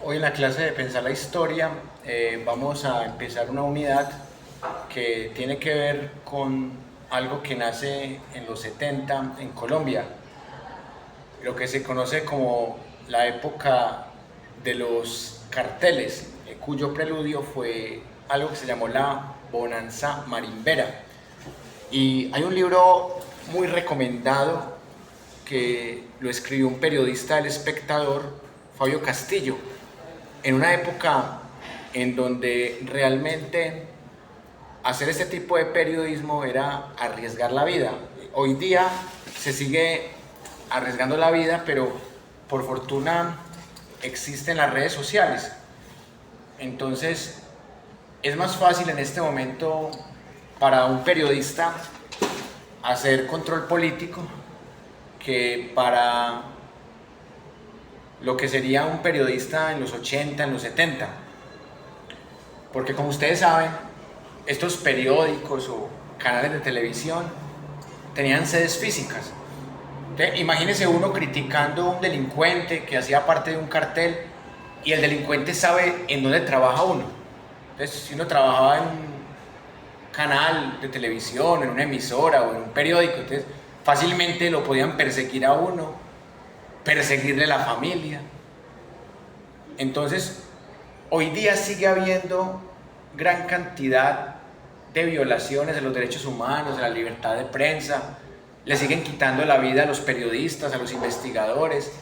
Hoy en la clase de Pensar la Historia vamos a empezar una unidad que tiene que ver con algo que nace en los 70 en Colombia, lo que se conoce como la época de los carteles, cuyo preludio fue algo que se llamó la Bonanza Marimbera. Y hay un libro muy recomendado que lo escribió un periodista del Espectador, Fabio Castillo, en una época en donde realmente hacer este tipo de periodismo era arriesgar la vida. Hoy día se sigue arriesgando la vida, pero por fortuna existen las redes sociales. Entonces es más fácil en este momento para un periodista hacer control político que para lo que sería un periodista en los 80, en los 70. Porque como ustedes saben, estos periódicos o canales de televisión tenían sedes físicas. Entonces, imagínese uno criticando a un delincuente que hacía parte de un cartel y el delincuente sabe en dónde trabaja uno. Entonces, si uno trabajaba en un canal de televisión, en una emisora o en un periódico, entonces fácilmente lo podían perseguir a uno, perseguirle a la familia. Entonces, hoy día sigue habiendo gran cantidad de violaciones de los derechos humanos, de la libertad de prensa. Le siguen quitando la vida a los periodistas, a los investigadores,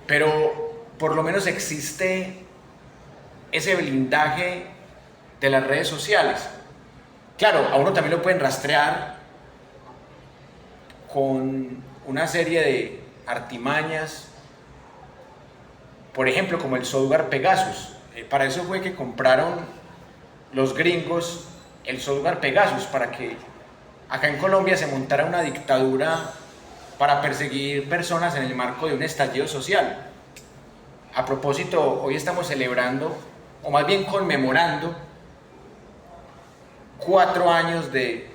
pero por lo menos existe ese blindaje de las redes sociales. Claro, a uno también lo pueden rastrear con una serie de artimañas, por ejemplo, como el software Pegasus. Para eso fue que compraron los gringos el software Pegasus, para que acá en Colombia se montara una dictadura para perseguir personas en el marco de un estallido social. A propósito, hoy estamos celebrando, o más bien conmemorando, 4 años de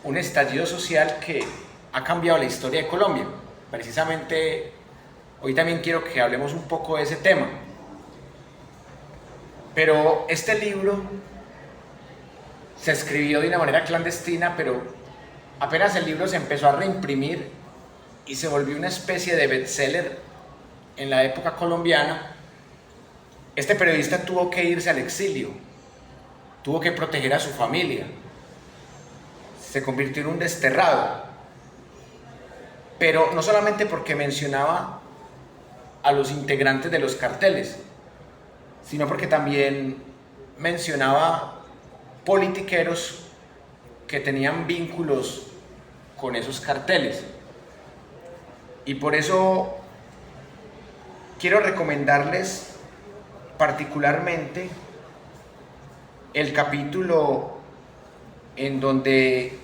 un estallido social que ha cambiado la historia de Colombia. Precisamente hoy también quiero que hablemos un poco de ese tema. Pero este libro se escribió de una manera clandestina, pero apenas el libro se empezó a reimprimir y se volvió una especie de bestseller en la época colombiana, este periodista tuvo que irse al exilio, tuvo que proteger a su familia, se convirtió en un desterrado, pero no solamente porque mencionaba a los integrantes de los carteles, sino porque también mencionaba politiqueros que tenían vínculos con esos carteles. Y por eso quiero recomendarles particularmente el capítulo en donde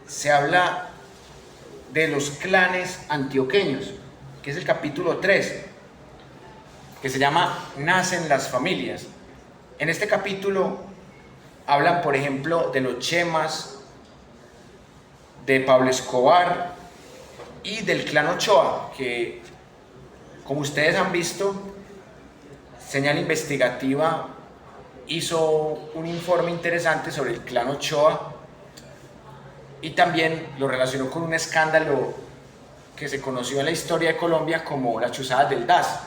se habla de los clanes antioqueños, que es el capítulo 3, que se llama Nacen las familias. En este capítulo hablan, por ejemplo, de los Chemas, de Pablo Escobar y del clan Ochoa, que, como ustedes han visto, Señal Investigativa hizo un informe interesante sobre el clan Ochoa y también lo relacionó con un escándalo que se conoció en la historia de Colombia como las chuzadas del DAS,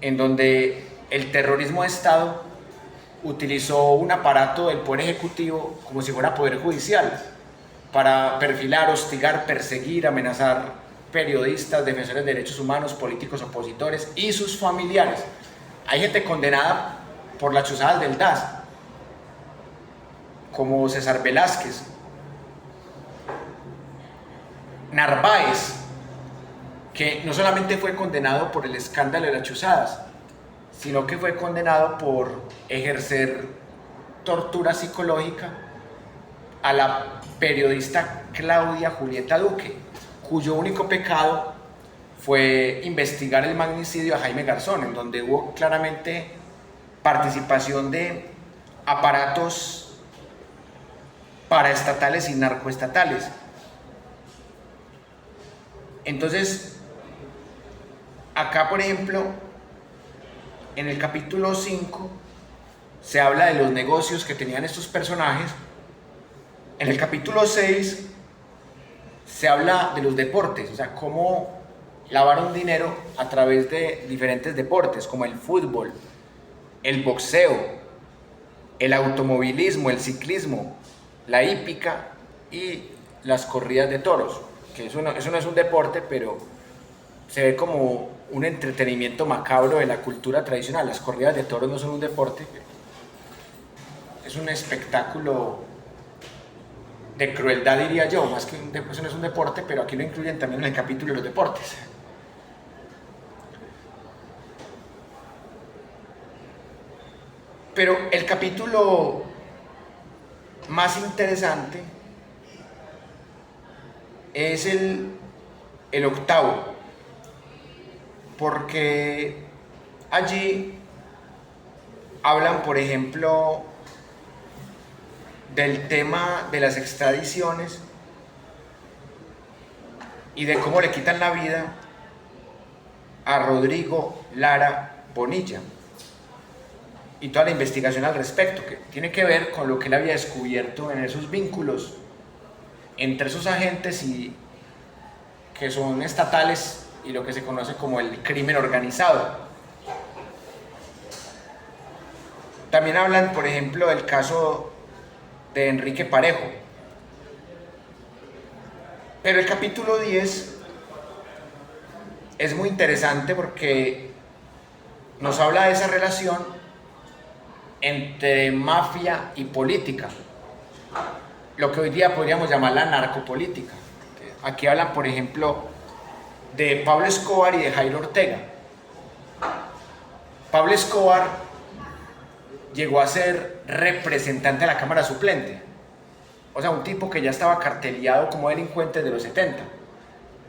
en donde el terrorismo de Estado utilizó un aparato del Poder Ejecutivo como si fuera Poder Judicial para perfilar, hostigar, perseguir, amenazar periodistas, defensores de derechos humanos, políticos opositores y sus familiares. Hay gente condenada por las chuzadas del DAS, como César Velázquez, Narváez, que no solamente fue condenado por el escándalo de las chuzadas, sino que fue condenado por ejercer tortura psicológica a la periodista Claudia Julieta Duque, cuyo único pecado fue investigar el magnicidio a Jaime Garzón, en donde hubo claramente participación de aparatos paraestatales y narcoestatales. Entonces, acá, por ejemplo, En el capítulo 5 se habla de los negocios que tenían estos personajes. En el capítulo 6 se habla de los deportes, o sea, cómo lavaron dinero a través de diferentes deportes, como el fútbol, el boxeo, el automovilismo, el ciclismo, la hípica y las corridas de toros, que eso no es un deporte, pero se ve como un entretenimiento macabro de la cultura tradicional. Las corridas de toros no son un deporte, es un espectáculo de crueldad, diría yo, más que eso no es un deporte, pero aquí lo incluyen también en el capítulo de los deportes. Pero el capítulo más interesante es el octavo, porque allí hablan, por ejemplo, del tema de las extradiciones y de cómo le quitan la vida a Rodrigo Lara Bonilla y toda la investigación al respecto, que tiene que ver con lo que él había descubierto en esos vínculos entre esos agentes y que son estatales y lo que se conoce como el crimen organizado. También hablan, por ejemplo, del caso de Enrique Parejo. Pero el capítulo 10 es muy interesante porque nos habla de esa relación entre mafia y política, lo que hoy día podríamos llamar la narcopolítica. Aquí hablan, por ejemplo, de Pablo Escobar y de Jairo Ortega. Pablo Escobar llegó a ser representante de la Cámara Suplente, o sea, un tipo que ya estaba carteleado como delincuente de los 70,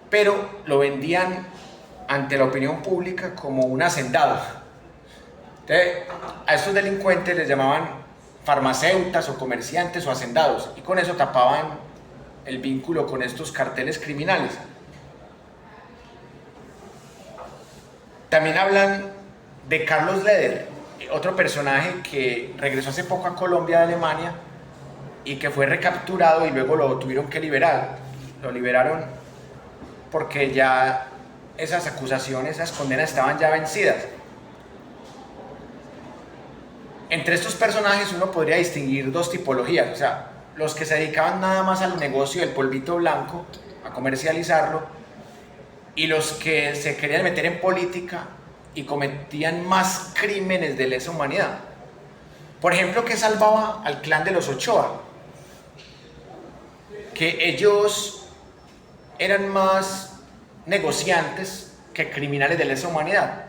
pero lo vendían ante la opinión pública como un hacendado. Entonces, a estos delincuentes les llamaban farmacéutas o comerciantes o hacendados, y con eso tapaban el vínculo con estos carteles criminales. También hablan de Carlos Leder, otro personaje que regresó hace poco a Colombia de Alemania y que fue recapturado y luego lo tuvieron que liberar. Lo liberaron porque ya esas acusaciones, esas condenas estaban ya vencidas. Entre estos personajes uno podría distinguir dos tipologías, o sea, los que se dedicaban nada más al negocio del polvito blanco, a comercializarlo, y los que se querían meter en política y cometían más crímenes de lesa humanidad. Por ejemplo, ¿qué salvaba al clan de los Ochoa? Que ellos eran más negociantes que criminales de lesa humanidad.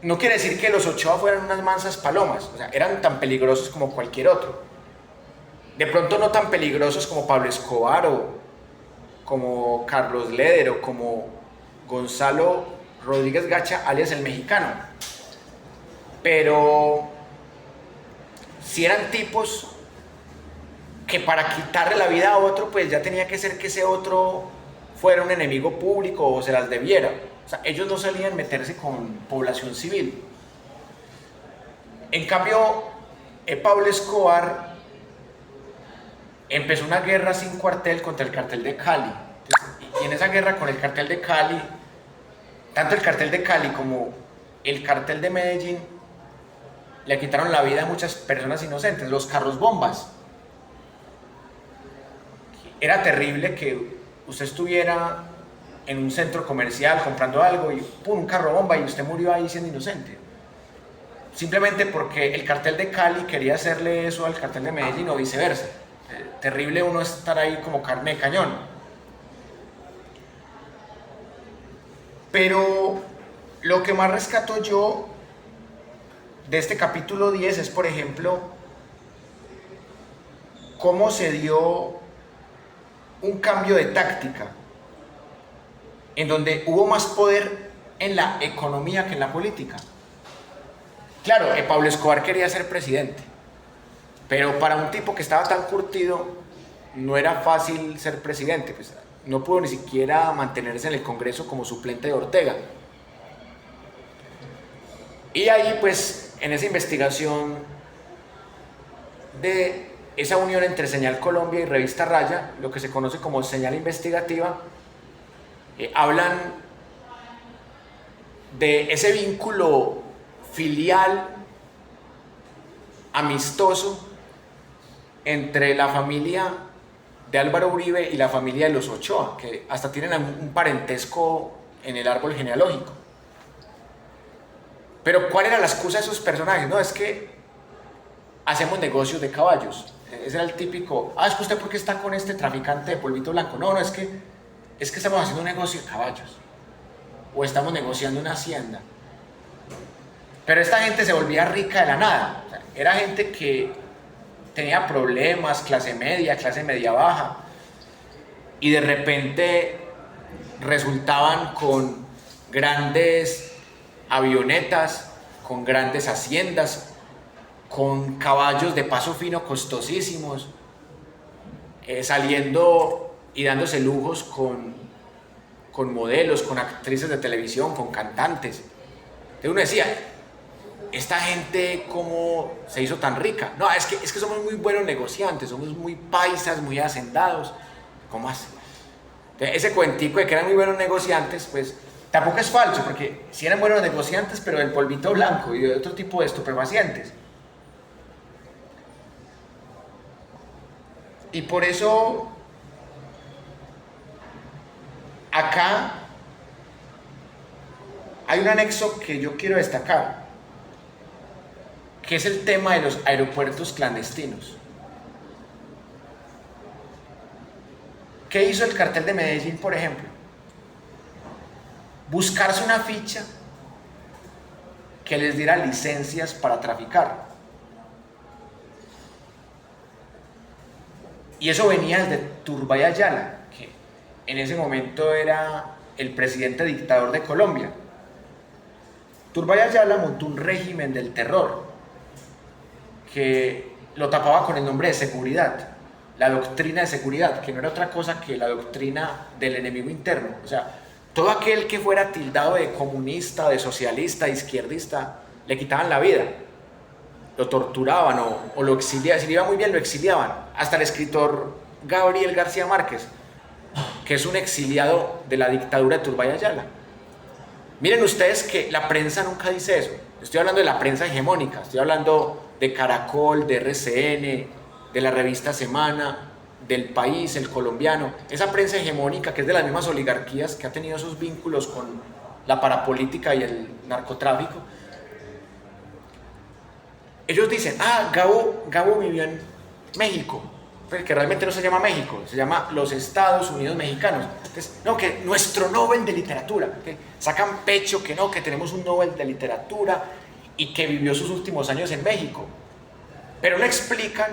No quiere decir que los Ochoa fueran unas mansas palomas, o sea, eran tan peligrosos como cualquier otro. De pronto no tan peligrosos como Pablo Escobar o como Carlos Leder o como Gonzalo Rodríguez Gacha, alias el Mexicano. Pero si eran tipos que para quitarle la vida a otro, pues ya tenía que ser que ese otro fuera un enemigo público o se las debiera. O sea, ellos no solían meterse con población civil. En cambio, Pablo Escobar empezó una guerra sin cuartel contra el cartel de Cali. Y en esa guerra con el cartel de Cali, tanto el cartel de Cali como el cartel de Medellín le quitaron la vida a muchas personas inocentes, los carros bombas. Era terrible que usted estuviera en un centro comercial comprando algo y ¡pum!, un carro bomba y usted murió ahí siendo inocente. Simplemente porque el cartel de Cali quería hacerle eso al cartel de Medellín o viceversa. Terrible uno estar ahí como carne de cañón. Pero lo que más rescato yo de este capítulo 10 es, por ejemplo, cómo se dio un cambio de táctica, en donde hubo más poder en la economía que en la política. Claro, Pablo Escobar quería ser presidente, pero para un tipo que estaba tan curtido no era fácil ser presidente, pues no pudo ni siquiera mantenerse en el Congreso como suplente de Ortega. Y ahí pues en esa investigación de esa unión entre Señal Colombia y Revista Raya, lo que se conoce como señal investigativa, hablan de ese vínculo filial, amistoso, entre la familia de Álvaro Uribe y la familia de los Ochoa, que hasta tienen un parentesco en el árbol genealógico. Pero ¿cuál era la excusa de esos personajes? No, es que hacemos negocios de caballos. Ese era el típico, es que usted ¿por qué está con este traficante de polvito blanco? No, es que estamos haciendo un negocio de caballos. O estamos negociando una hacienda. Pero esta gente se volvía rica de la nada. O sea, era gente que tenía problemas, clase media baja, y de repente resultaban con grandes avionetas, con grandes haciendas, con caballos de paso fino costosísimos, saliendo y dándose lujos con modelos, con actrices de televisión, con cantantes. Entonces uno decía, ¿esta gente cómo se hizo tan rica? No, es que somos muy buenos negociantes, somos muy paisas, muy hacendados. ¿Cómo así? Entonces, ese cuentico de que eran muy buenos negociantes, pues tampoco es falso, porque sí eran buenos negociantes, pero del polvito blanco y de otro tipo de estupefacientes. Y por eso acá hay un anexo que yo quiero destacar, que es el tema de los aeropuertos clandestinos. ¿Qué hizo el cartel de Medellín, por ejemplo? Buscarse una ficha que les diera licencias para traficar. Y eso venía desde Turbay Ayala, que en ese momento era el presidente dictador de Colombia. Turbay Ayala montó un régimen del terror que lo tapaba con el nombre de seguridad, la doctrina de seguridad, que no era otra cosa que la doctrina del enemigo interno. O sea, todo aquel que fuera tildado de comunista, de socialista, de izquierdista, le quitaban la vida, lo torturaban o lo exiliaban. Si le iba muy bien, lo exiliaban. Hasta el escritor Gabriel García Márquez, que es un exiliado de la dictadura de Turbay Ayala. Miren ustedes que la prensa nunca dice eso. Estoy hablando de la prensa hegemónica, estoy hablando de Caracol, de RCN, de la revista Semana, del País, El Colombiano. Esa prensa hegemónica que es de las mismas oligarquías, que ha tenido esos vínculos con la parapolítica y el narcotráfico. Ellos dicen, Gabo vivió en México, que realmente no se llama México, se llama los Estados Unidos Mexicanos. Entonces, no, que nuestro Nobel de Literatura, que sacan pecho que no, que tenemos un Nobel de Literatura y que vivió sus últimos años en México. Pero no explican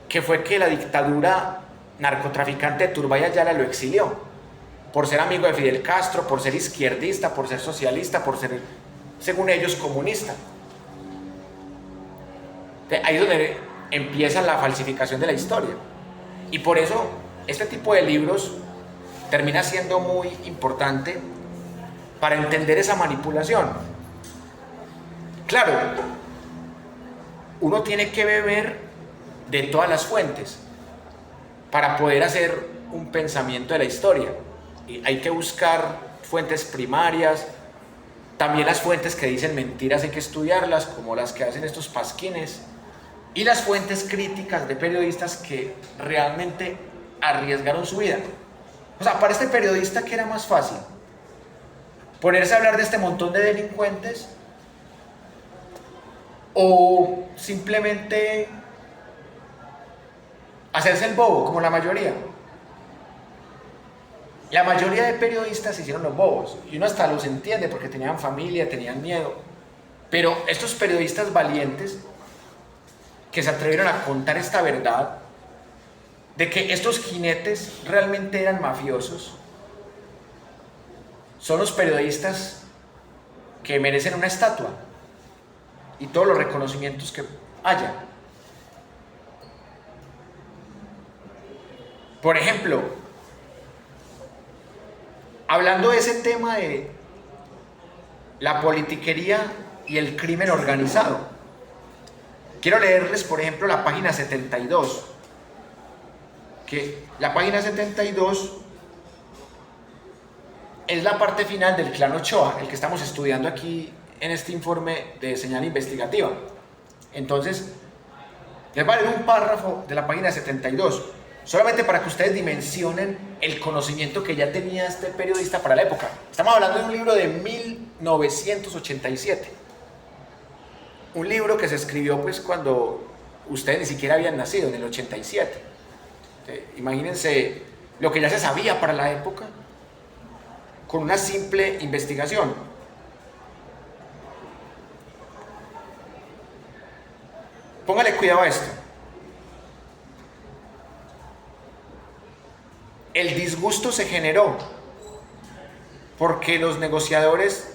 que fue que la dictadura narcotraficante de Turbay Ayala lo exilió, por ser amigo de Fidel Castro, por ser izquierdista, por ser socialista, por ser, según ellos, comunista. Ahí es donde empieza la falsificación de la historia. Y por eso este tipo de libros termina siendo muy importante para entender esa manipulación. Claro, uno tiene que beber de todas las fuentes para poder hacer un pensamiento de la historia. Y hay que buscar fuentes primarias, también las fuentes que dicen mentiras hay que estudiarlas, como las que hacen estos pasquines, y las fuentes críticas de periodistas que realmente arriesgaron su vida. O sea, para este periodista, ¿qué era más fácil? ¿Ponerse a hablar de este montón de delincuentes? ¿O simplemente hacerse el bobo, como la mayoría? La mayoría de periodistas se hicieron los bobos, y uno hasta los entiende porque tenían familia, tenían miedo. Pero estos periodistas valientes que se atrevieron a contar esta verdad de que estos jinetes realmente eran mafiosos, son los periodistas que merecen una estatua y todos los reconocimientos que haya. Por ejemplo, hablando de ese tema de la politiquería y el crimen organizado. Quiero leerles, por ejemplo, la página 72, que la página 72 es la parte final del Clan Ochoa, el que estamos estudiando aquí en este informe de señal investigativa. Entonces, les voy a leer un párrafo de la página 72, solamente para que ustedes dimensionen el conocimiento que ya tenía este periodista para la época. Estamos hablando de un libro de 1987. Un libro que se escribió pues cuando ustedes ni siquiera habían nacido, en el 87. Imagínense lo que ya se sabía para la época con una simple investigación. Póngale cuidado a esto. El disgusto se generó porque los negociadores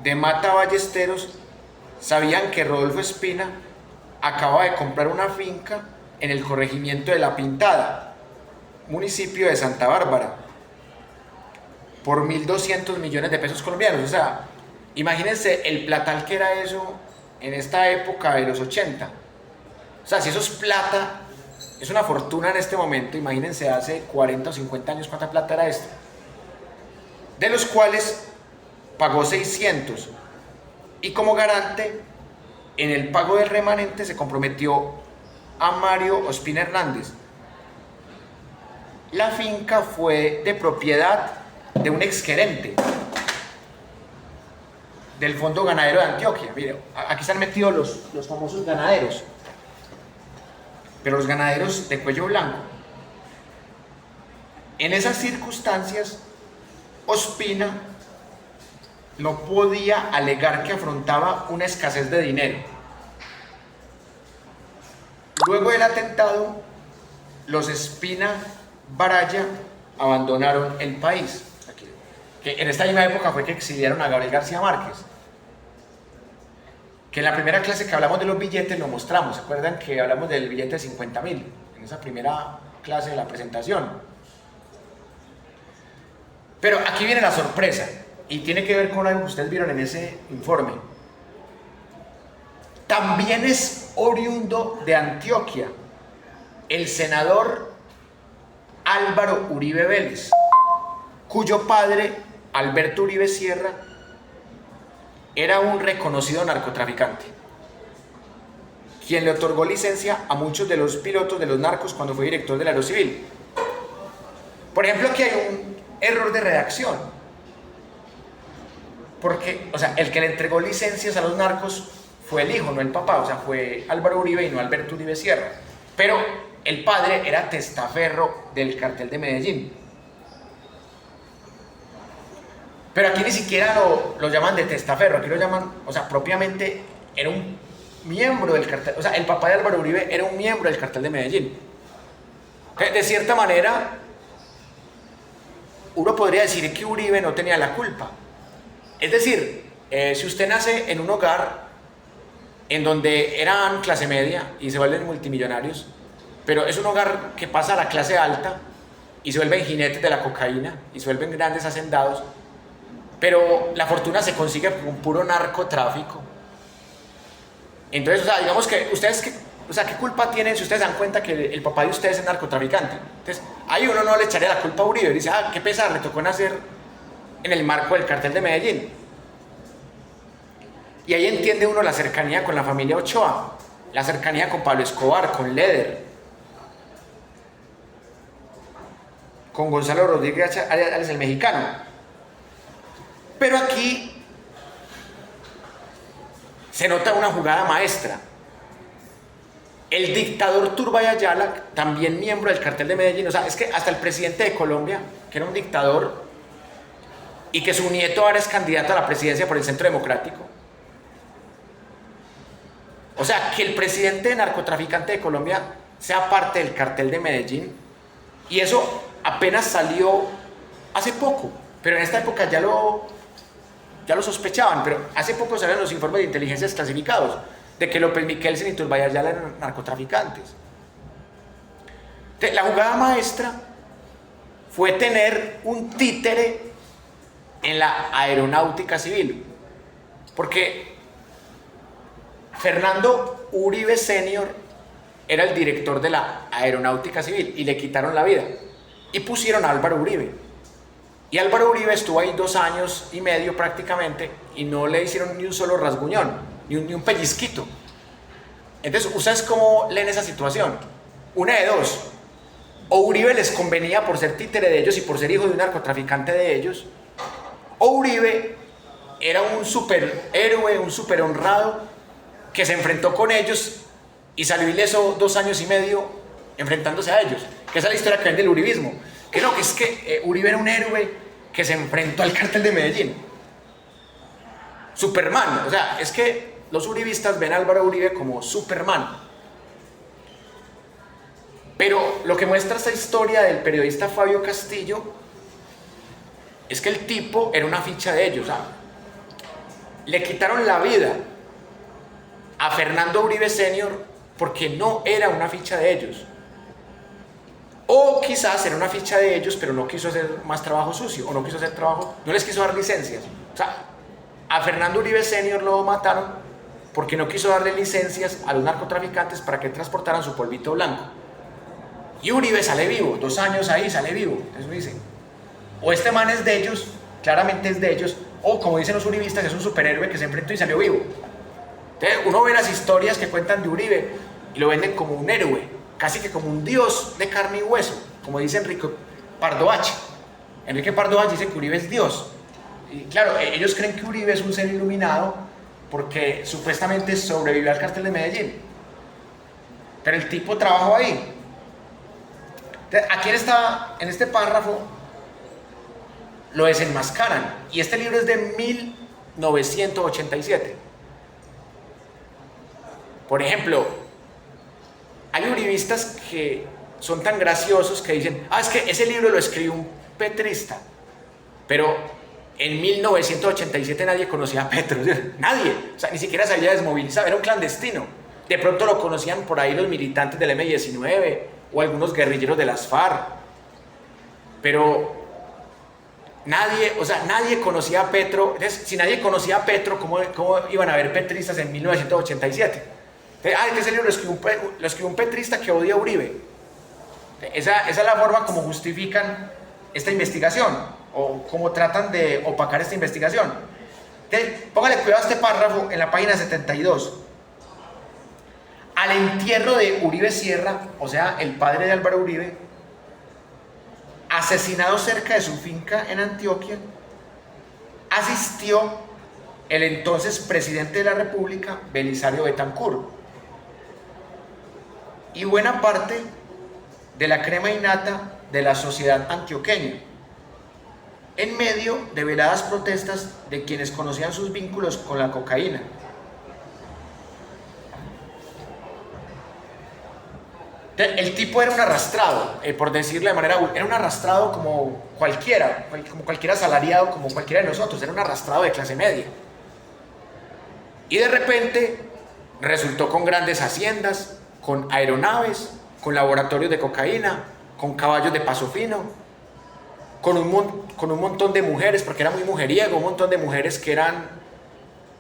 de Mata Ballesteros sabían que Rodolfo Espina acaba de comprar una finca en el corregimiento de La Pintada, municipio de Santa Bárbara, por 1.200 millones de pesos colombianos. O sea, imagínense el platal que era eso en esta época de los 80. O sea, si eso es plata, es una fortuna en este momento. Imagínense hace 40 o 50 años cuánta plata era esto. De los cuales pagó 600. Y como garante, en el pago del remanente se comprometió a Mario Ospina Hernández. La finca fue de propiedad de un exgerente del Fondo Ganadero de Antioquia. Mire, aquí están metidos los famosos ganaderos, pero los ganaderos de cuello blanco. En esas circunstancias, Ospina no podía alegar que afrontaba una escasez de dinero. Luego del atentado, los Espina Baraya abandonaron el país. Que en esta misma época fue que exiliaron a Gabriel García Márquez. Que en la primera clase que hablamos de los billetes lo mostramos. ¿Se acuerdan que hablamos del billete de 50.000? En esa primera clase de la presentación. Pero aquí viene la sorpresa. Y tiene que ver con algo que ustedes vieron en ese informe. También es oriundo de Antioquia el senador Álvaro Uribe Vélez, cuyo padre, Alberto Uribe Sierra, era un reconocido narcotraficante, quien le otorgó licencia a muchos de los pilotos de los narcos cuando fue director del Aerocivil. Por ejemplo, aquí hay un error de redacción. Porque, o sea, el que le entregó licencias a los narcos fue el hijo, no el papá. O sea, fue Álvaro Uribe y no Alberto Uribe Sierra. Pero el padre era testaferro del cartel de Medellín. Pero aquí ni siquiera lo llaman de testaferro, aquí lo llaman, o sea, propiamente era un miembro del cartel. O sea, el papá de Álvaro Uribe era un miembro del cartel de Medellín. De cierta manera, uno podría decir que Uribe no tenía la culpa. Es decir, si usted nace en un hogar en donde eran clase media y se vuelven multimillonarios, pero es un hogar que pasa a la clase alta y se vuelven jinetes de la cocaína y se vuelven grandes hacendados, pero la fortuna se consigue con puro narcotráfico. Entonces, o sea, digamos que ustedes, ¿qué culpa tienen si ustedes dan cuenta que el papá de ustedes es narcotraficante? Entonces, ahí uno no le echaría la culpa a Uribe, dice, qué pesar, le tocó nacer en el marco del cartel de Medellín. Y ahí entiende uno la cercanía con la familia Ochoa, la cercanía con Pablo Escobar, con Leder, con Gonzalo Rodríguez alias el mexicano. Pero aquí se nota una jugada maestra. El dictador Turbay Ayala, también miembro del cartel de Medellín, o sea, es que hasta el presidente de Colombia, que era un dictador, y que su nieto ahora es candidato a la presidencia por el Centro Democrático. O sea, que el presidente narcotraficante de Colombia sea parte del cartel de Medellín, y eso apenas salió hace poco, pero en esta época ya lo sospechaban, pero hace poco salieron los informes de inteligencia desclasificados de que López Miquelsen y Turbay Ayala eran narcotraficantes. Entonces, la jugada maestra fue tener un títere en la aeronáutica civil. Porque Fernando Uribe Senior era el director de la Aeronáutica Civil y le quitaron la vida y pusieron a Álvaro Uribe. Y Álvaro Uribe estuvo ahí 2 años y medio prácticamente y no le hicieron ni un solo rasguñón, ni un pellizquito. Entonces, ¿ustedes cómo leen esa situación? Una de dos: o Uribe les convenía por ser títere de ellos y por ser hijo de un narcotraficante de ellos, o Uribe era un superhéroe, un super honrado que se enfrentó con ellos y salió ileso 2 años y medio enfrentándose a ellos. Que esa es la historia que vende el uribismo. Que no, que es que Uribe era un héroe que se enfrentó al cártel de Medellín. Superman. O sea, es que los uribistas ven a Álvaro Uribe como Superman. Pero lo que muestra esta historia del periodista Fabio Castillo es que el tipo era una ficha de ellos. Le quitaron la vida a Fernando Uribe Senior porque no era una ficha de ellos. O quizás era una ficha de ellos, pero no quiso hacer más trabajo sucio, o no quiso hacer trabajo, no les quiso dar licencias. O sea, a Fernando Uribe Senior lo mataron porque no quiso darle licencias a los narcotraficantes para que transportaran su polvito blanco. Y Uribe sale vivo, 2 años ahí, sale vivo. Eso dicen. O este man es de ellos, claramente es de ellos, o como dicen los uribistas, es un superhéroe que se enfrentó y salió vivo. Entonces, uno ve las historias que cuentan de Uribe y lo venden como un héroe, casi que como un dios de carne y hueso, como dice Enrique Pardo H. Enrique Pardo H dice que Uribe es Dios. Y claro, ellos creen que Uribe es un ser iluminado porque supuestamente sobrevivió al cártel de Medellín. Pero el tipo trabajó ahí. Entonces, aquí en este párrafo lo desenmascaran. Y este libro es de 1987. Por ejemplo, hay uribistas que son tan graciosos que dicen: es que ese libro lo escribió un petrista. Pero en 1987 nadie conocía a Petro. Nadie. O sea, ni siquiera se había desmovilizado. Era un clandestino. De pronto lo conocían por ahí los militantes del M-19 o algunos guerrilleros de las FARC. Pero nadie conocía a Petro. Entonces, si nadie conocía a Petro, ¿cómo iban a haber petristas en 1987? Que ese libro lo escribió un petrista que odia a Uribe. Esa es la forma como justifican esta investigación, o como tratan de opacar esta investigación. Entonces, póngale cuidado a este párrafo en la página 72. Al entierro de Uribe Sierra, o sea, el padre de Álvaro Uribe, asesinado cerca de su finca en Antioquia, asistió el entonces presidente de la República, Belisario Betancur, y buena parte de la crema innata de la sociedad antioqueña, en medio de veladas protestas de quienes conocían sus vínculos con la cocaína. El tipo era un arrastrado, por decirlo de manera, era un arrastrado como cualquier asalariado, como cualquiera de nosotros, era un arrastrado de clase media. Y de repente resultó con grandes haciendas, con aeronaves, con laboratorios de cocaína, con caballos de paso fino, con un montón de mujeres, porque era muy mujeriego, un montón de mujeres que eran,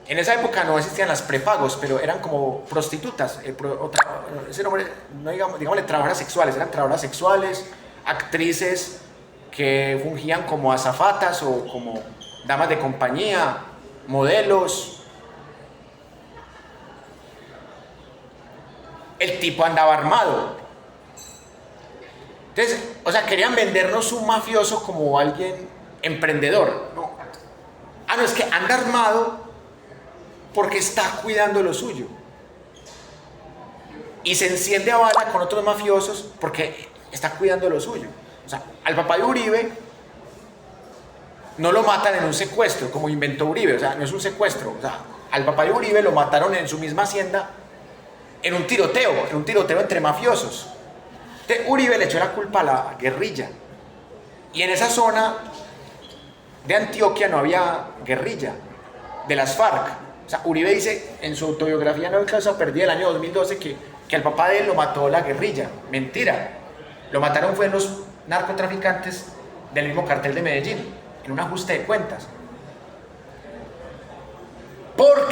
en esa época no existían las prepagos, pero eran como prostitutas, ese nombre, no digámosle trabajadoras sexuales, eran trabajadoras sexuales, actrices que fungían como azafatas o como damas de compañía, modelos. El tipo andaba armado. Entonces, querían vendernos un mafioso como alguien emprendedor. No, es que anda armado porque está cuidando lo suyo. Y se enciende a bala con otros mafiosos porque está cuidando lo suyo. Al papá de Uribe no lo matan en un secuestro, como inventó Uribe. No es un secuestro. Al papá de Uribe lo mataron en su misma hacienda en un tiroteo entre mafiosos. Uribe le echó la culpa a la guerrilla. Y en esa zona de Antioquia no había guerrilla de las FARC. Uribe dice en su autobiografía, No Caso Perdido, del año 2012, que al papá de él lo mató la guerrilla. Mentira. Lo mataron fue los narcotraficantes del mismo cartel de Medellín, en un ajuste de cuentas.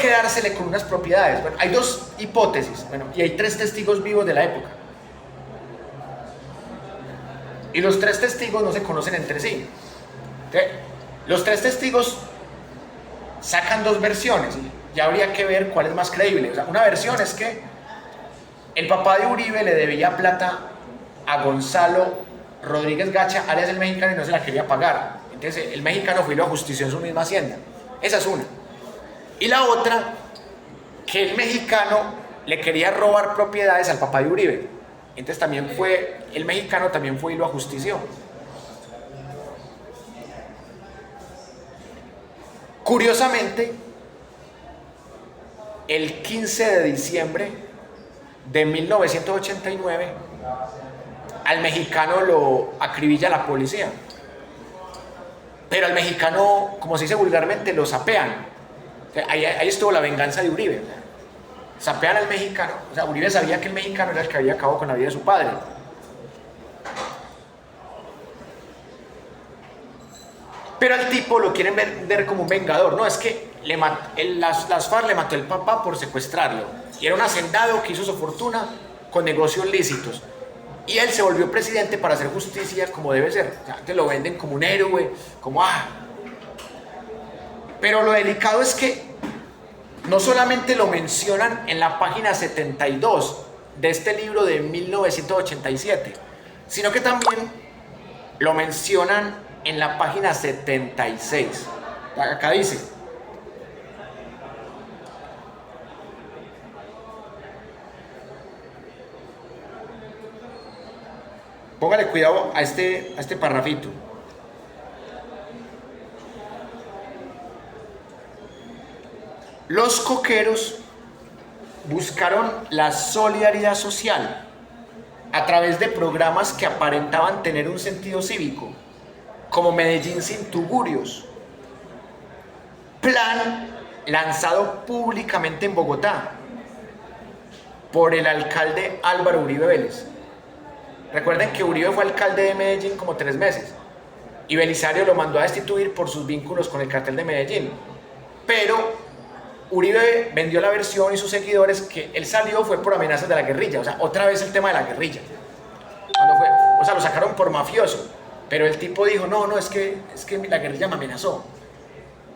quedársele con unas propiedades. Bueno, hay dos hipótesis, bueno, y hay tres testigos vivos de la época. Y los tres testigos no se conocen entre sí. Entonces, los tres testigos sacan dos versiones y ya habría que ver cuál es más creíble. O sea, una versión es que el papá de Uribe le debía plata a Gonzalo Rodríguez Gacha, alias el mexicano, y no se la quería pagar. Entonces el mexicano fue y lo ajustició en su misma hacienda. Esa es una. Y la otra, que el mexicano le quería robar propiedades al papá de Uribe. Entonces también fue, el mexicano también fue y lo ajustició. Curiosamente, el 15 de diciembre de 1989, al mexicano lo acribilla la policía. Pero al mexicano, como se dice vulgarmente, lo sapean. Ahí estuvo la venganza de Uribe. Sapean al mexicano. O sea, Uribe sabía que el mexicano era el que había acabado con la vida de su padre. Pero al tipo lo quieren ver como un vengador. No, es que las FARC le mató el papá por secuestrarlo. Y era un hacendado que hizo su fortuna con negocios lícitos. Y él se volvió presidente para hacer justicia como debe ser. O sea, te lo venden como un héroe, como Pero lo delicado es que no solamente lo mencionan en la página 72 de este libro de 1987, sino que también lo mencionan en la página 76. Acá dice: póngale cuidado a este parrafito. Los coqueros buscaron la solidaridad social a través de programas que aparentaban tener un sentido cívico, como Medellín sin tugurios, plan lanzado públicamente en Bogotá por el alcalde Álvaro Uribe Vélez. Recuerden que Uribe fue alcalde de Medellín como 3 meses y Belisario lo mandó a destituir por sus vínculos con el cartel de Medellín. Pero Uribe vendió la versión y sus seguidores que él salió fue por amenazas de la guerrilla. O sea, otra vez el tema de la guerrilla. O sea, lo sacaron por mafioso. Pero el tipo dijo, no, es que la guerrilla me amenazó.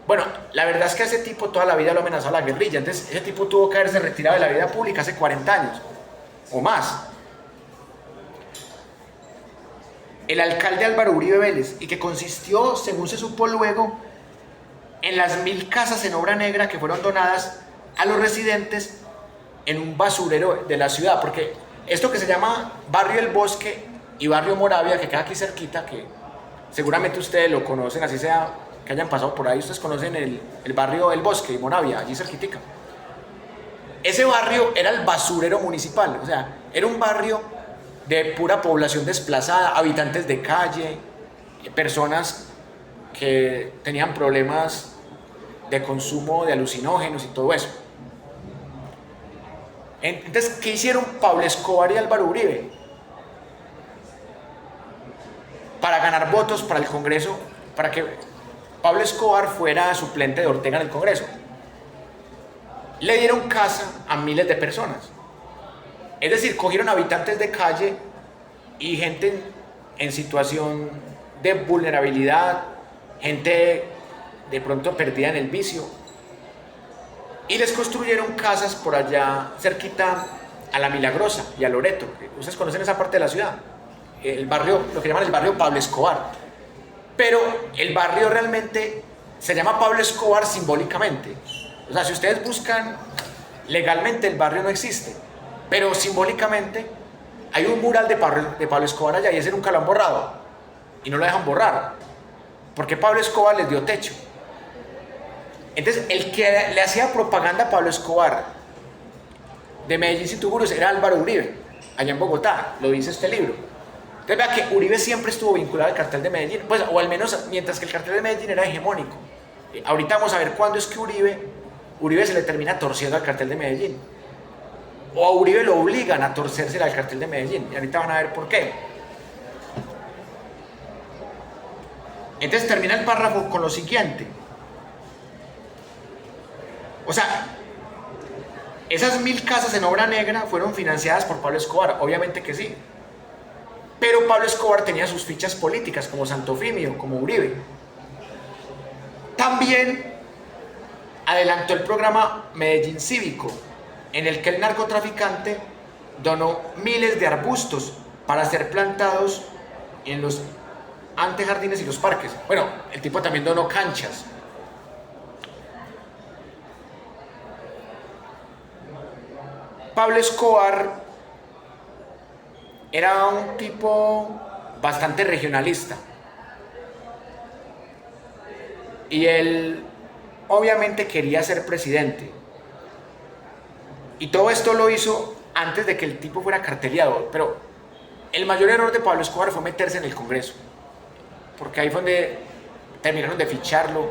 Bueno, la verdad es que a ese tipo toda la vida lo amenazó la guerrilla. Entonces ese tipo tuvo que haberse retirado de la vida pública hace 40 años o más. El alcalde Álvaro Uribe Vélez, y que consistió, según se supo luego, en las 1000 casas en obra negra que fueron donadas a los residentes en un basurero de la ciudad, porque esto que se llama Barrio El Bosque y Barrio Moravia, que queda aquí cerquita, que seguramente ustedes lo conocen, así sea que hayan pasado por ahí, ustedes conocen el barrio El Bosque y Moravia, allí cerquitica. Ese barrio era el basurero municipal, o sea, era un barrio de pura población desplazada, habitantes de calle, personas que tenían problemas de consumo de alucinógenos y todo eso. Entonces, ¿qué hicieron Pablo Escobar y Álvaro Uribe? Para ganar votos para el Congreso, para que Pablo Escobar fuera suplente de Ortega en el Congreso. Le dieron casa a miles de personas. Es decir, cogieron habitantes de calle y gente en situación de vulnerabilidad, gente de pronto perdida en el vicio, y les construyeron casas por allá cerquita a La Milagrosa y a Loreto. Ustedes conocen esa parte de la ciudad, el barrio, lo que llaman el barrio Pablo Escobar. Pero el barrio realmente se llama Pablo Escobar simbólicamente. O sea, si ustedes buscan legalmente, el barrio no existe, pero simbólicamente hay un mural de Pablo Escobar allá y ese nunca lo han borrado y no lo dejan borrar porque Pablo Escobar les dio techo. Entonces el que le hacía propaganda a Pablo Escobar de Medellín sin tugurios era Álvaro Uribe, allá en Bogotá, lo dice este libro. Entonces vea que Uribe siempre estuvo vinculado al cartel de Medellín, pues, o al menos mientras que el cartel de Medellín era hegemónico. Ahorita vamos a ver cuándo es que Uribe se le termina torciendo al cartel de Medellín, o a Uribe lo obligan a torcerse al cartel de Medellín, y ahorita van a ver por qué. Entonces termina el párrafo con lo siguiente. O sea, ¿Esas 1000 casas en obra negra fueron financiadas por Pablo Escobar? Obviamente que sí. Pero Pablo Escobar tenía sus fichas políticas, como Santofimio, como Uribe. También adelantó el programa Medellín Cívico, en el que el narcotraficante donó miles de arbustos para ser plantados en los antejardines y los parques. Bueno, el tipo también donó canchas. Pablo Escobar era un tipo bastante regionalista. Y él obviamente quería ser presidente. Y todo esto lo hizo antes de que el tipo fuera carteleado. Pero el mayor error de Pablo Escobar fue meterse en el Congreso. Porque ahí fue donde terminaron de ficharlo.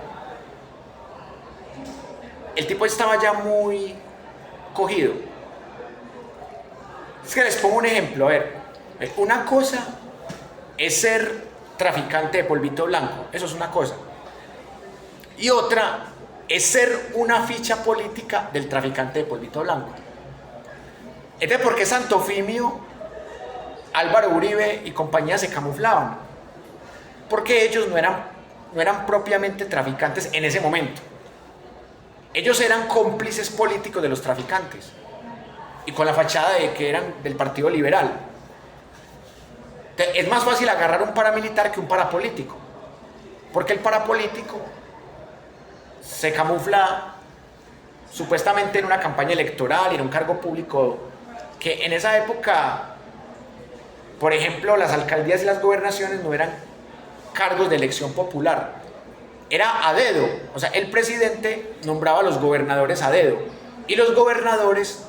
El tipo estaba ya muy cogido. Es que les pongo un ejemplo, a ver, una cosa es ser traficante de polvito blanco, eso es una cosa. Y otra es ser una ficha política del traficante de polvito blanco. Entonces, ¿por qué Santofimio, Álvaro Uribe y compañía se camuflaban? Porque ellos no eran propiamente traficantes en ese momento. Ellos eran cómplices políticos de los traficantes. Y con la fachada de que eran del Partido Liberal. Es más fácil agarrar un paramilitar que un parapolítico, porque el parapolítico se camufla supuestamente en una campaña electoral y en un cargo público, que en esa época, por ejemplo, las alcaldías y las gobernaciones no eran cargos de elección popular, era a dedo. O sea, el presidente nombraba a los gobernadores a dedo y los gobernadores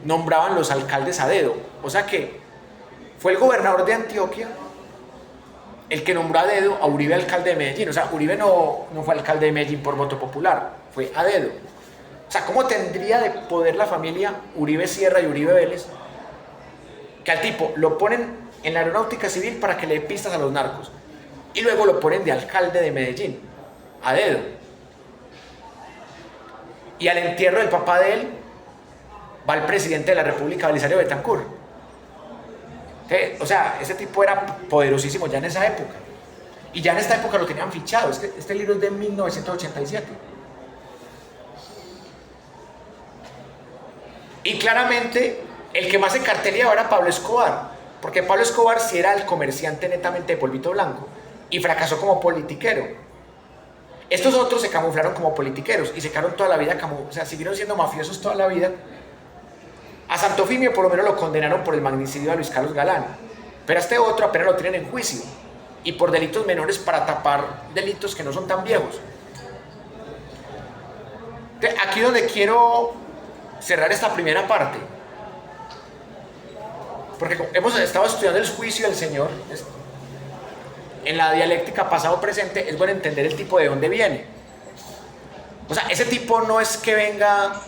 nombraban los alcaldes a dedo. O sea que fue el gobernador de Antioquia el que nombró a dedo a Uribe alcalde de Medellín. O sea, Uribe no fue alcalde de Medellín por voto popular, fue a dedo. O sea, ¿cómo tendría de poder la familia Uribe Sierra y Uribe Vélez que al tipo lo ponen en la aeronáutica civil para que le dé pistas a los narcos y luego lo ponen de alcalde de Medellín a dedo? Y al entierro del papá de él va el presidente de la República, Belisario Betancur. O sea, ese tipo era poderosísimo ya en esa época. Y ya en esta época lo tenían fichado. Este libro es de 1987. Y claramente, el que más se carteleaba era Pablo Escobar. Porque Pablo Escobar sí era el comerciante netamente de polvito blanco. Y fracasó como politiquero. Estos otros se camuflaron como politiqueros y se quedaron toda la vida, o sea, siguieron siendo mafiosos toda la vida. A Santofimio por lo menos lo condenaron por el magnicidio a Luis Carlos Galán, pero a este otro apenas lo tienen en juicio y por delitos menores para tapar delitos que no son tan viejos. Aquí donde quiero cerrar esta primera parte, porque hemos estado estudiando el juicio del Señor en la dialéctica pasado-presente. Es bueno entender el tipo de dónde viene. O sea, ese tipo no es que venga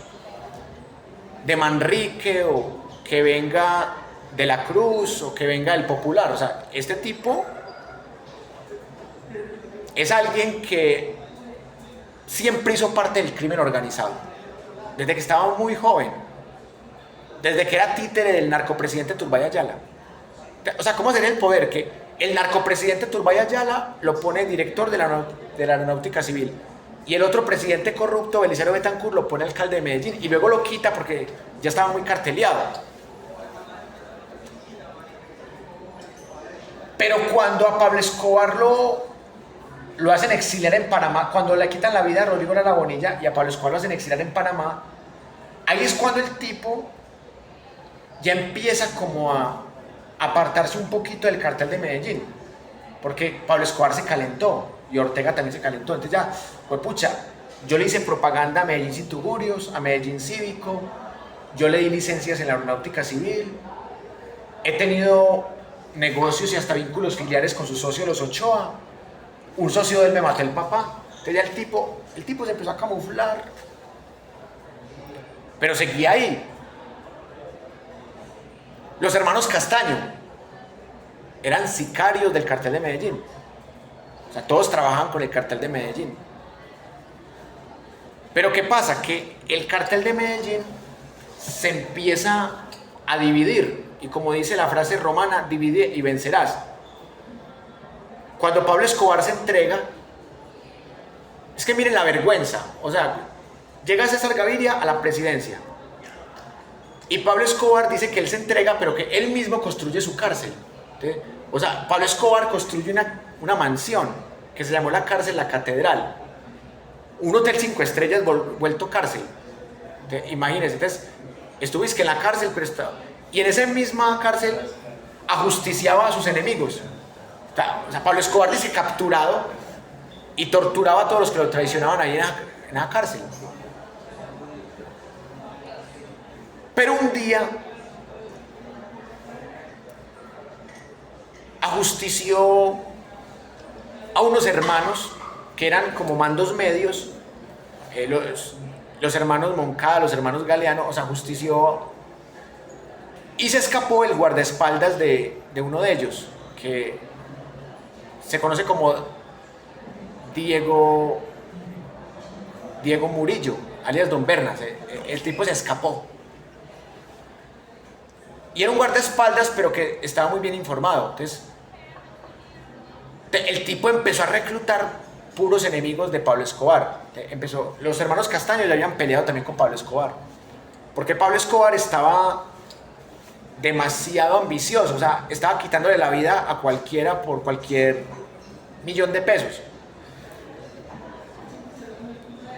de Manrique o que venga de la Cruz o que venga del Popular. O sea, este tipo es alguien que siempre hizo parte del crimen organizado, desde que estaba muy joven, desde que era títere del narcopresidente Turbay Ayala. O sea, ¿cómo sería el poder? Que el narcopresidente Turbay Ayala lo pone director de la aeronáutica civil y el otro presidente corrupto, Belisario Betancur, lo pone alcalde de Medellín y luego lo quita porque ya estaba muy carteleado. Pero cuando a Pablo Escobar lo hacen exiliar en Panamá, cuando le quitan la vida a Rodrigo Lara Bonilla y a Pablo Escobar lo hacen exiliar en Panamá, ahí es cuando el tipo ya empieza como a apartarse un poquito del cartel de Medellín, porque Pablo Escobar se calentó y Ortega también se calentó. Entonces ya, pues pucha, yo le hice propaganda a Medellín Sin Tugurios, a Medellín Cívico, yo le di licencias en la aeronáutica civil, he tenido negocios y hasta vínculos filiares con su socio Los Ochoa, un socio de él me mató el papá. Entonces ya el tipo se empezó a camuflar, pero seguía ahí. Los hermanos Castaño eran sicarios del cartel de Medellín. O sea, todos trabajaban con el cartel de Medellín. Pero ¿qué pasa? Que el cartel de Medellín se empieza a dividir. Y como dice la frase romana, divide y vencerás. Cuando Pablo Escobar se entrega, es que miren la vergüenza. O sea, llega César Gaviria a la presidencia. Y Pablo Escobar dice que él se entrega, pero que él mismo construye su cárcel. ¿Sí? O sea, Pablo Escobar construye una mansión que se llamó la cárcel La Catedral. Un hotel 5 estrellas vuelto cárcel. ¿Sí? Imagínense, entonces, estuviste en la cárcel, pero estaba... Y en esa misma cárcel ajusticiaba a sus enemigos. O sea, Pablo Escobar dice capturado y torturaba a todos los que lo traicionaban ahí en la cárcel. Pero un día ajustició a unos hermanos que eran como mandos medios, los hermanos Moncada, los hermanos Galeano, o sea, ajustició y se escapó el guardaespaldas de uno de ellos, que se conoce como Diego Murillo, alias Don Bernas. El tipo se escapó. Y era un guardaespaldas, pero que estaba muy bien informado. Entonces, el tipo empezó a reclutar puros enemigos de Pablo Escobar. Los hermanos Castaño ya habían peleado también con Pablo Escobar. Porque Pablo Escobar estaba demasiado ambicioso, o sea, estaba quitándole la vida a cualquiera por cualquier $1.000.000.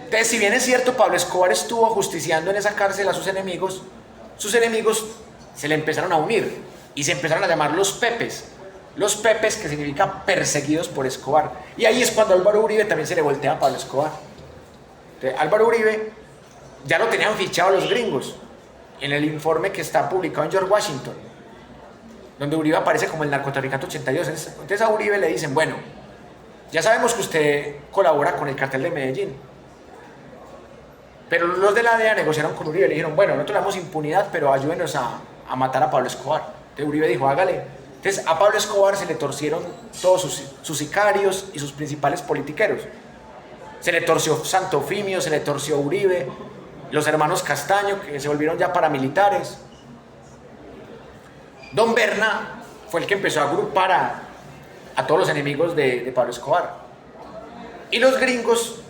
Entonces, si bien es cierto, Pablo Escobar estuvo ajusticiando en esa cárcel a sus enemigos se le empezaron a unir y se empezaron a llamar los Pepes. Los Pepes, que significa perseguidos por Escobar. Y ahí es cuando Álvaro Uribe también se le voltea a Pablo Escobar. Entonces, Álvaro Uribe ya lo tenían fichado los gringos en el informe que está publicado en George Washington, donde Uribe aparece como el narcotraficante 82. Entonces a Uribe le dicen, bueno, ya sabemos que usted colabora con el cartel de Medellín, pero los de la DEA negociaron con Uribe, le dijeron, bueno, nosotros le damos impunidad, pero ayúdenos a matar a Pablo Escobar. Entonces Uribe dijo, hágale. Entonces a Pablo Escobar se le torcieron todos sus sicarios y sus principales politiqueros. Se le torció Santo Eufimio, se le torció Uribe, los hermanos Castaño, que se volvieron ya paramilitares. Don Berna fue el que empezó a agrupar a todos los enemigos de Pablo Escobar. Y los gringos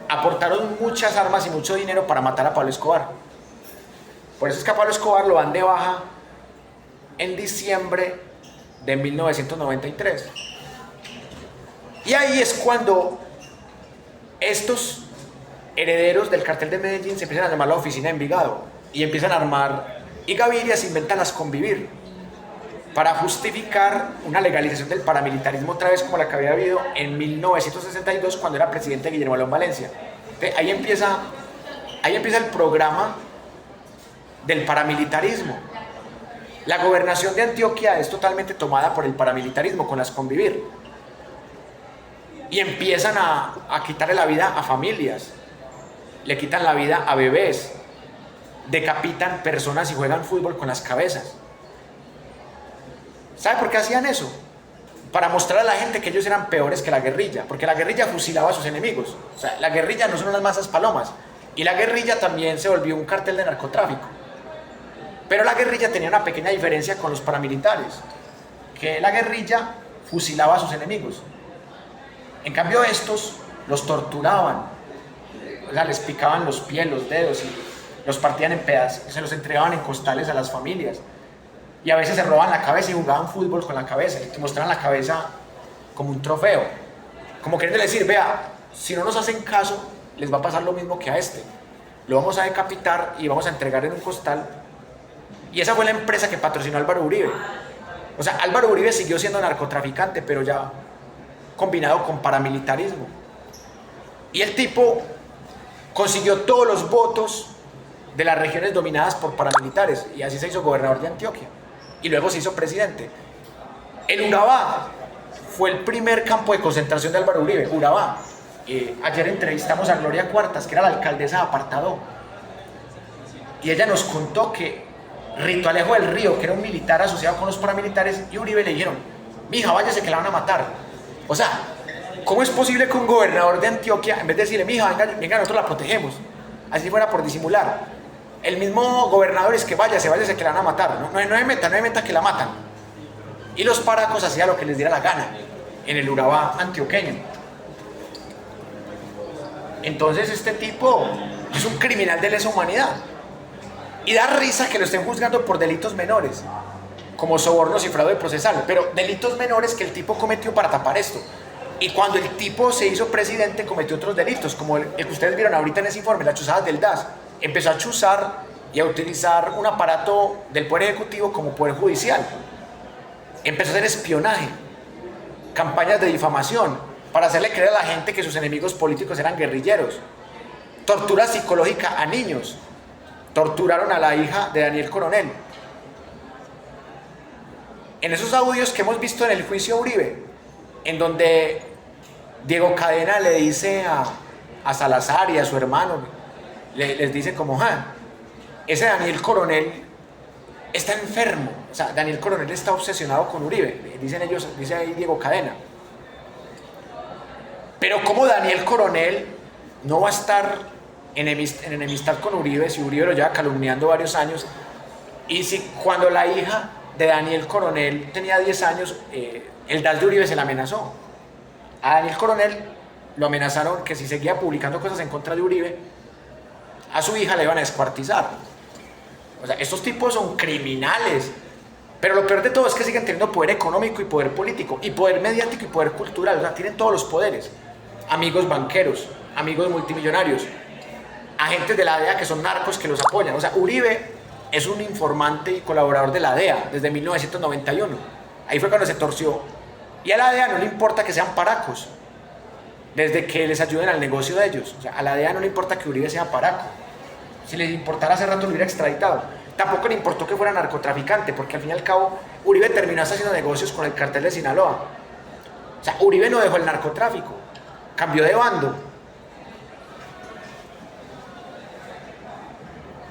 aportaron muchas armas y mucho dinero para matar a Pablo Escobar. Por eso es que a Pablo Escobar lo dan de baja en diciembre de 1993. Y ahí es cuando estos herederos del cartel de Medellín se empiezan a llamar la oficina de Envigado y empiezan a armar, y Gaviria se inventa las convivir para justificar una legalización del paramilitarismo otra vez como la que había habido en 1962 cuando era presidente Guillermo León Valencia. Entonces, ahí empieza el programa del paramilitarismo. La gobernación de Antioquia es totalmente tomada por el paramilitarismo con las convivir y empiezan a quitarle la vida a familias, le quitan la vida a bebés, decapitan personas y juegan fútbol con las cabezas. ¿Sabe por qué hacían eso? Para mostrar a la gente que ellos eran peores que la guerrilla, porque la guerrilla fusilaba a sus enemigos. O sea, la guerrilla no son unas masas palomas, y la guerrilla también se volvió un cartel de narcotráfico. Pero la guerrilla tenía una pequeña diferencia con los paramilitares, que la guerrilla fusilaba a sus enemigos. En cambio estos los torturaban, o sea, les picaban los pies, los dedos y los partían en pedazos, se los entregaban en costales a las familias. Y a veces se robaban la cabeza y jugaban fútbol con la cabeza y te mostraban la cabeza como un trofeo, como queriendo decir, vea, si no nos hacen caso les va a pasar lo mismo que a este, lo vamos a decapitar y vamos a entregar en un costal. Y esa fue la empresa que patrocinó a Álvaro Uribe. O sea, Álvaro Uribe siguió siendo narcotraficante, pero ya combinado con paramilitarismo. Y el tipo consiguió todos los votos de las regiones dominadas por paramilitares y así se hizo gobernador de Antioquia y luego se hizo presidente. El Urabá fue el primer campo de concentración de Álvaro Uribe, Urabá. Ayer entrevistamos a Gloria Cuartas, que era la alcaldesa de Apartadó, y ella nos contó que Rito Alejo del Río, que era un militar asociado con los paramilitares, y Uribe le dijeron, mija, váyase que la van a matar. O sea, ¿cómo es posible que un gobernador de Antioquia, en vez de decirle, mija, venga, nosotros la protegemos, así fuera por disimular, el mismo gobernador es que váyase que la van a matar, no me meta que la matan. Y los paracos hacían lo que les diera la gana en el Urabá antioqueño. Entonces este tipo es un criminal de lesa humanidad. Y da risa que lo estén juzgando por delitos menores, como sobornos y fraude procesal, pero delitos menores que el tipo cometió para tapar esto. Y cuando el tipo se hizo presidente cometió otros delitos, como el que ustedes vieron ahorita en ese informe, las chuzadas del DAS. Empezó a chuzar y a utilizar un aparato del Poder Ejecutivo como Poder Judicial. Empezó a hacer espionaje, campañas de difamación, para hacerle creer a la gente que sus enemigos políticos eran guerrilleros. Tortura psicológica a niños. Torturaron a la hija de Daniel Coronel. En esos audios que hemos visto en el juicio Uribe, en donde Diego Cadena le dice a Salazar y a su hermano, les dice como, ese Daniel Coronel está enfermo, o sea, Daniel Coronel está obsesionado con Uribe, dicen ellos, dice ahí Diego Cadena. Pero ¿cómo Daniel Coronel no va a estar en enemistad con Uribe si Uribe lo lleva calumniando varios años? Y si cuando la hija de Daniel Coronel tenía 10 años, el DAS de Uribe se la amenazó. A Daniel Coronel lo amenazaron que si seguía publicando cosas en contra de Uribe, a su hija la iban a descuartizar. O sea, estos tipos son criminales. Pero lo peor de todo es que siguen teniendo poder económico y poder político, y poder mediático y poder cultural. O sea, tienen todos los poderes. Amigos banqueros, amigos multimillonarios, agentes de la DEA que son narcos que los apoyan. O sea, Uribe es un informante y colaborador de la DEA desde 1991. Ahí fue cuando se torció. Y a la DEA no le importa que sean paracos, desde que les ayuden al negocio de ellos. O sea, a la DEA no le importa que Uribe sea paraco. Si les importara hace rato lo hubiera extraditado. Tampoco le importó que fuera narcotraficante, porque al fin y al cabo Uribe terminó haciendo negocios con el cartel de Sinaloa. O sea, Uribe no dejó el narcotráfico, cambió de bando.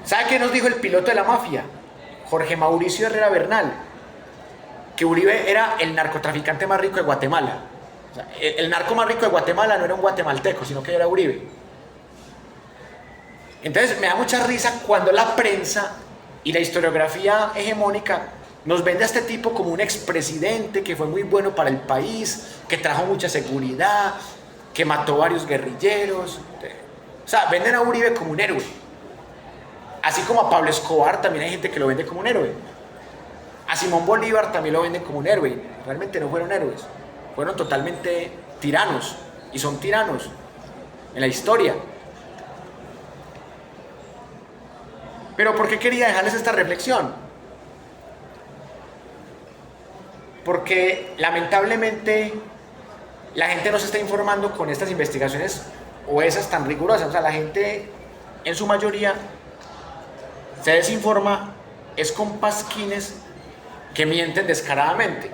¿Sabe qué nos dijo el piloto de la mafia? Jorge Mauricio Herrera Bernal, que Uribe era el narcotraficante más rico de Guatemala. O sea, el narco más rico de Guatemala no era un guatemalteco, sino que era Uribe. Entonces me da mucha risa cuando la prensa y la historiografía hegemónica nos vende a este tipo como un expresidente que fue muy bueno para el país, que trajo mucha seguridad, que mató varios guerrilleros. O sea, venden a Uribe como un héroe. Así como a Pablo Escobar también hay gente que lo vende como un héroe. A Simón Bolívar también lo venden como un héroe. Realmente no fueron héroes, fueron totalmente tiranos, y son tiranos en la historia. Pero ¿por qué quería dejarles esta reflexión? Porque lamentablemente la gente no se está informando con estas investigaciones o esas tan rigurosas. O sea, la gente en su mayoría se desinforma es con pasquines que mienten descaradamente,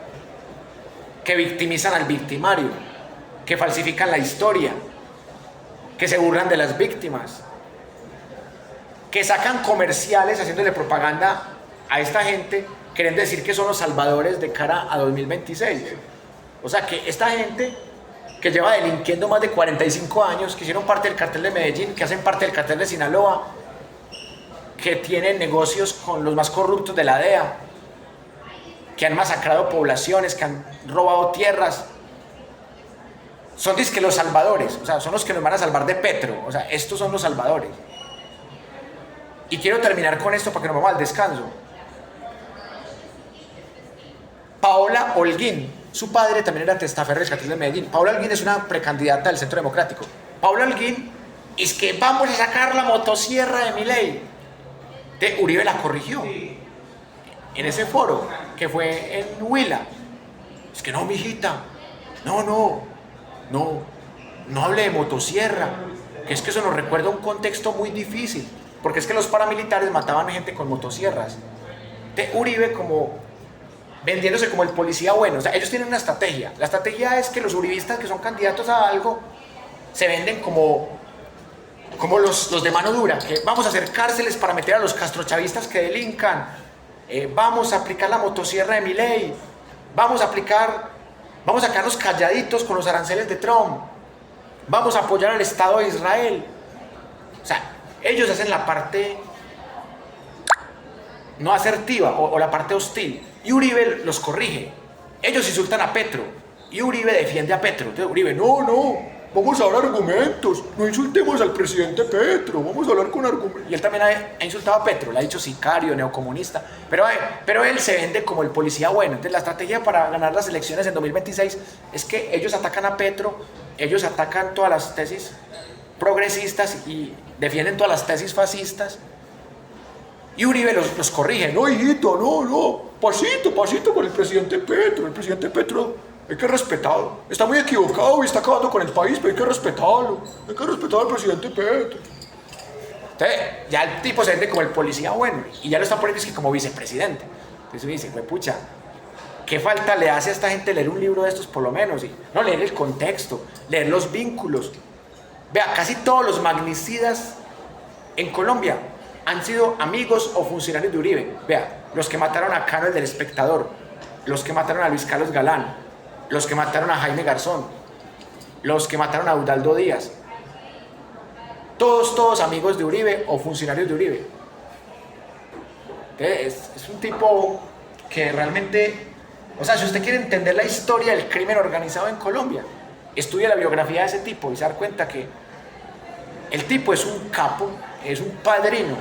que victimizan al victimario, que falsifican la historia, que se burlan de las víctimas, que sacan comerciales haciéndole propaganda a esta gente, queriendo decir que son los salvadores de cara a 2026. O sea, que esta gente que lleva delinquiendo más de 45 años, que hicieron parte del cartel de Medellín, que hacen parte del cartel de Sinaloa, que tienen negocios con los más corruptos de la DEA, que han masacrado poblaciones, que han robado tierras, son dizque los salvadores. O sea, son los que nos van a salvar de Petro. O sea, estos son los salvadores. Y quiero terminar con esto para que nos vamos al descanso. Paola Holguín, su padre también era testaferro del cartel de Medellín. Paola Holguín es una precandidata del Centro Democrático. Paola Holguín es que vamos a sacar la motosierra de Milei. Uribe la corrigió en ese foro que fue en Huila. Es que no, mijita, no hable de motosierra, que es que eso nos recuerda un contexto muy difícil, porque es que los paramilitares mataban a gente con motosierras. Uribe como vendiéndose como el policía bueno. O sea, ellos tienen una estrategia. La estrategia es que los uribistas que son candidatos a algo se venden como los de mano dura, que vamos a hacer cárceles para meter a los castrochavistas que delincan, vamos a aplicar la motosierra de Milei, vamos a quedarnos calladitos con los aranceles de Trump, vamos a apoyar al Estado de Israel. O sea, ellos hacen la parte no asertiva o la parte hostil. Y Uribe los corrige. Ellos insultan a Petro y Uribe defiende a Petro. Entonces Uribe, no, vamos a dar argumentos, no insultemos al presidente Petro, vamos a hablar con argumentos. Y él también ha insultado a Petro, le ha dicho sicario, neocomunista, pero él se vende como el policía bueno. Entonces la estrategia para ganar las elecciones en 2026 es que ellos atacan a Petro, ellos atacan todas las tesis progresistas y defienden todas las tesis fascistas. Y Uribe los corrige, no hijito, no, pasito con el presidente Petro hay que respetarlo, está muy equivocado y está acabando con el país, pero hay que respetarlo, hay que respetar al presidente Petro. Entonces ya el tipo se vende como el policía bueno y ya lo está poniendo como vicepresidente. Entonces uno dice, pucha, ¿qué falta le hace a esta gente leer un libro de estos por lo menos? Y no, leer el contexto, leer los vínculos. Vea, casi todos los magnicidas en Colombia han sido amigos o funcionarios de Uribe. Vea, los que mataron a Cano, el del Espectador, los que mataron a Luis Carlos Galán, los que mataron a Jaime Garzón, los que mataron a Udaldo Díaz. Todos amigos de Uribe o funcionarios de Uribe. Es un tipo que realmente, o sea, si usted quiere entender la historia del crimen organizado en Colombia, estudie la biografía de ese tipo y se da cuenta que el tipo es un capo, es un padrino.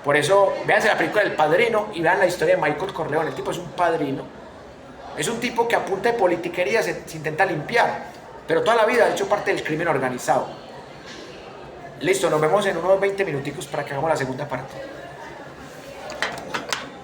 Por eso, véanse la película del Padrino y vean la historia de Michael Corleone. El tipo es un padrino. Es un tipo que a punta de politiquería se intenta limpiar, pero toda la vida ha hecho parte del crimen organizado. Listo, nos vemos en unos 20 minuticos para que hagamos la segunda parte.